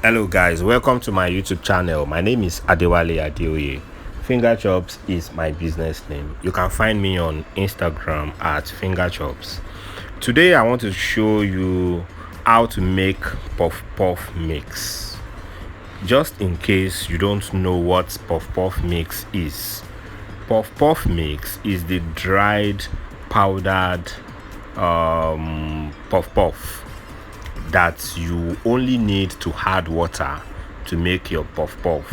Hello guys, welcome to my YouTube channel. My name is Adewale Adeoye. Finger Chops is my business name. You can find me on Instagram at Finger Chops. Today I want to show you how to make puff puff mix. Just in case you don't know what puff puff mix is. Puff puff mix is the dried powdered puff puff that you only need to add water to make your puff puff.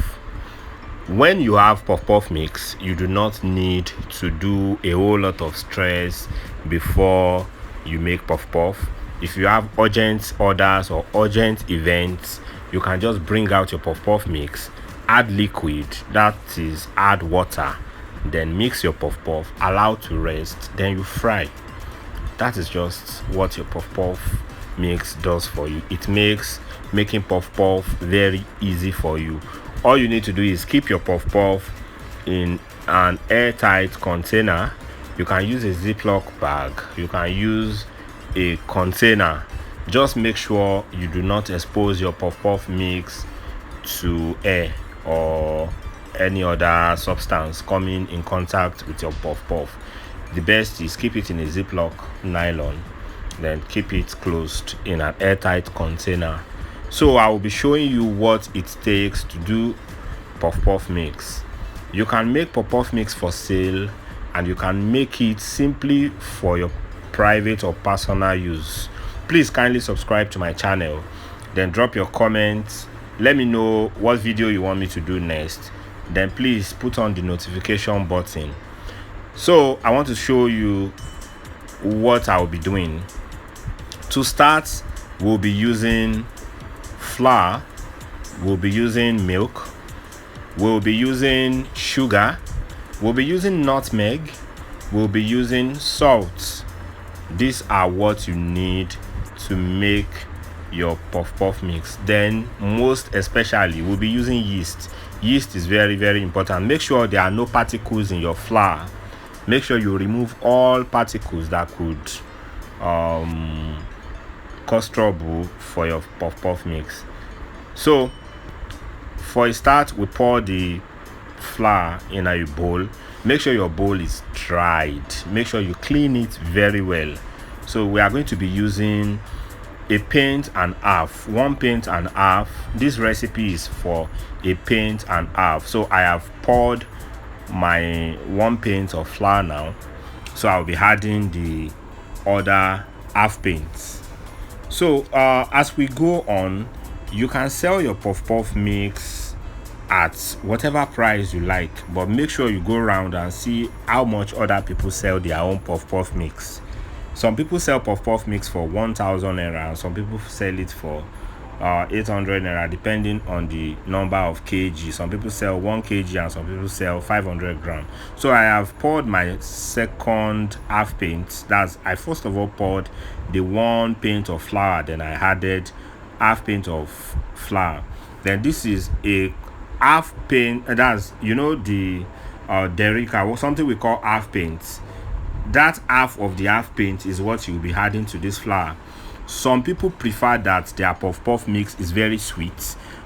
When you have puff puff mix, you do not need to do a whole lot of stress before you make puff puff. If you have urgent orders or urgent events, you can just bring out your puff puff mix, add liquid, that is add water, then mix your puff puff, allow to rest, then you fry. That is just what your puff puff mix does for you. It makes making puff puff very easy for you. All you need to do is keep your puff puff in an airtight container. You can use a Ziploc bag, you can use a container. Just make sure you do not expose your puff puff mix to air or any other substance coming in contact with your puff puff. The best is keep it in a Ziploc nylon, then keep it closed in an airtight container. So I will be showing you what it takes to do puff puff mix. You can make puff puff mix for sale, and you can make it simply for your private or personal use. Please kindly subscribe to my channel, then drop your comments. Let me know what video you want me to do next, then please put on the notification button. So I want to show you what I'll be doing. To start, we'll be using flour, we'll be using milk, we'll be using sugar, we'll be using nutmeg, we'll be using salt. These are what you need to make your puff puff mix. Then most especially, we'll be using yeast. Yeast is very important. Make sure there are no particles in your flour. Make sure you remove all particles that could cause trouble for your puff puff mix. So for a start, we pour the flour in a bowl. Make sure your bowl is dried. Make sure you clean it very well. So we are going to be using a pint and half, 1 pint and half. This recipe is for a pint and half. So I have poured my 1 pint of flour now, so I'll be adding the other half pint. So as we go on, you can sell your puff puff mix at whatever price you like, but make sure you go around and see how much other people sell their own puff puff mix. Some people sell puff puff mix for 1,000 naira, and some people sell it for 800 naira, depending on the number of kg. Some people sell 1 kg and some people sell 500 gram. So I have poured my second half pint. That's, I first of all poured the 1 pint of flour, then I added half pint of flour. Then this is a half pint, that's, you know, the Derica, something we call half pint. That half of the half pint is what you'll be adding to this flour. Some people prefer that their puff puff mix is very sweet,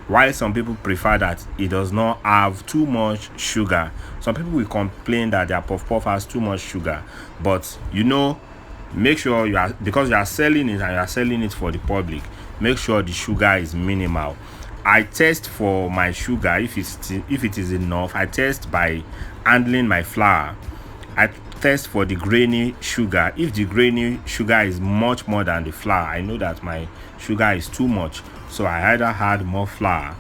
while some people prefer that it does not have too much sugar. Some people will complain that their puff puff has too much sugar, but you know, make sure you are, because you are selling it and you are selling it for the public, make sure the sugar is minimal. I test for my sugar. If it is enough, I test by handling my flour. I test for the grainy sugar. If the grainy sugar is much more than the flour, I know that my sugar is too much, so I either add more flour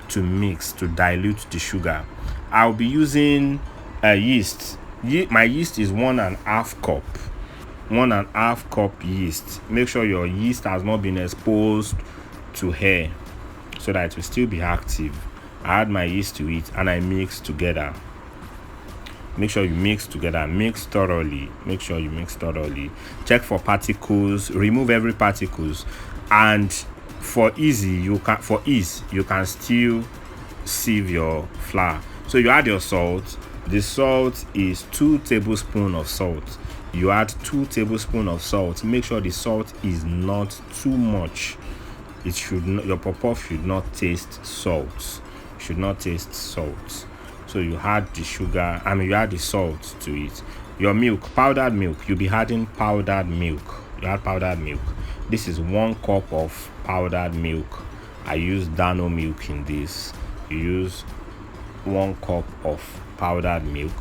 to mix to dilute the sugar. I'll be using yeast. My yeast is 1.5 cup. 1.5 cup yeast. Make sure your yeast has not been exposed to air so that it will still be active. I add my yeast to it and I mix together. Make sure you mix together, mix thoroughly. Make sure you mix thoroughly. Check for particles, remove every particles, and for ease you can still sieve your flour. So you add your salt. The salt is 2 tablespoons of salt. You add 2 tablespoons of salt. Make sure the salt is not too much. it should not, your puff should not taste salt. Should not taste salt. So you add the sugar, you add the salt to it. Your milk, powdered milk, you'll be adding powdered milk. You add powdered milk. This is 1 cup of powdered milk. I use Dano milk in this. You use 1 cup of powdered milk.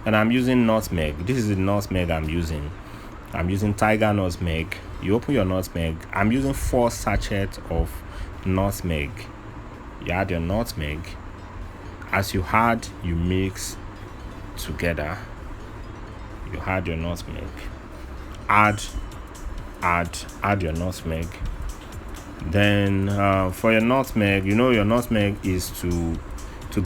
And I'm using nutmeg. This is the nutmeg I'm using. I'm using Tiger nutmeg. You open your nutmeg. I'm using 4 sachets of nutmeg. You add your nutmeg. As you add, you mix together. You add your nutmeg. Add your nutmeg. Then for your nutmeg, your nutmeg is to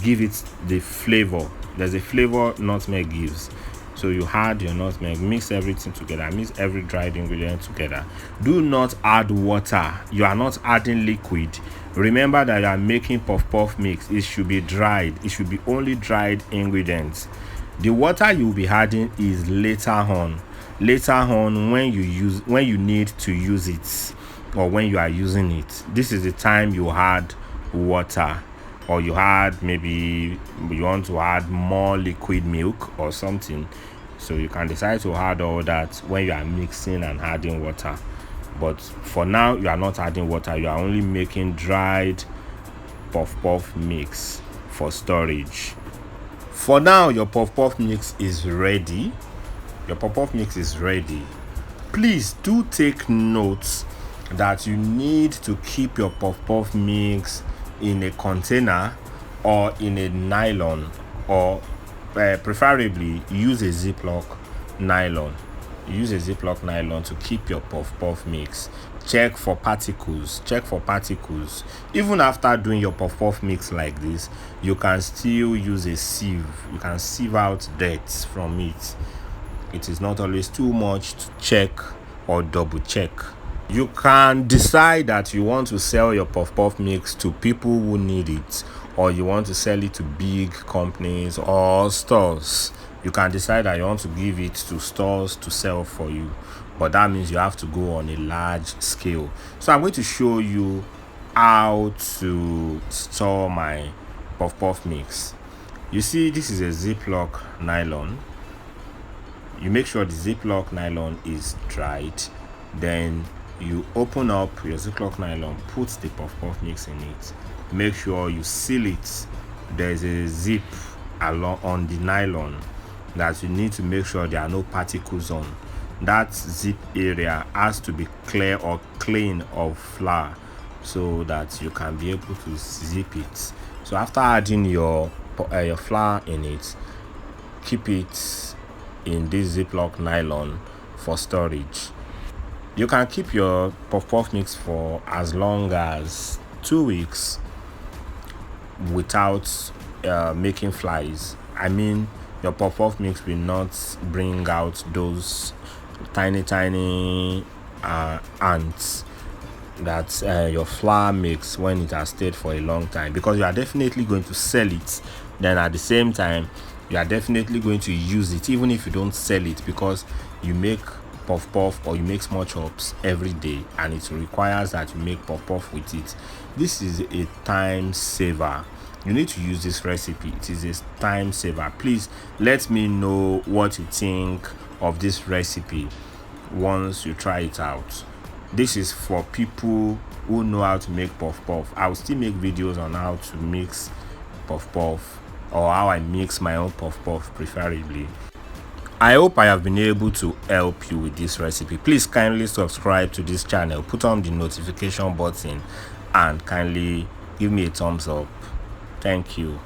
give it the flavor. There's a flavor nutmeg gives. So you add your nutmeg, mix everything together, mix every dried ingredient together. Do not add water. You are not adding liquid. Remember that you are making puff mix. It should be dried. It should be only dried ingredients. The water you will be adding is later on. Later on, when you need to use it, or when you are using it. This is the time you add water, or you add, maybe you want to add more liquid milk or something. So you can decide to add all that when you are mixing and adding water. But for now, you are not adding water. You are only making dried puff mix for storage. For now, your puff mix is ready. Your puff mix is ready. Please do take notes that you need to keep your puff mix in a container or in a nylon, or preferably use a Ziploc nylon. Use a Ziploc nylon to keep your puff mix. Check for particles. Even after doing your puff mix like this, you can still use a sieve. You can sieve out dirt from it. It is not always too much to check or double check. You can decide that you want to sell your puff mix to people who need it, or you want to sell it to big companies or stores. You can decide that you want to give it to stores to sell for you, but that means you have to go on a large scale. So I'm going to show you how to store my puff mix. You see, this is a Ziploc nylon. You make sure the Ziploc nylon is dried. Then you open up your Ziploc nylon, put the puff mix in it. Make sure you seal it. There's a zip along on the nylon that you need to make sure there are no particles on. That zip area has to be clear or clean of flour so that you can be able to zip it. So after adding your flour in it, keep it in this Ziploc nylon for storage. You can keep your puff mix for as long as 2 weeks without making flies. I mean, your puff mix will not bring out those tiny ants that your flour makes when it has stayed for a long time, because you are definitely going to sell it. Then at the same time, you are definitely going to use it even if you don't sell it, because you make puff or you make small chops every day, and it requires that you make puff with it. This is a time saver. You need to use this recipe. It is a time saver. Please let me know what you think of this recipe once you try it out. This is for people who know how to make puff. I will still make videos on how to mix puff, or how I mix my own puff preferably. I hope I have been able to help you with this recipe. Please kindly subscribe to this channel, put on the notification button, and kindly give me a thumbs up. Thank you.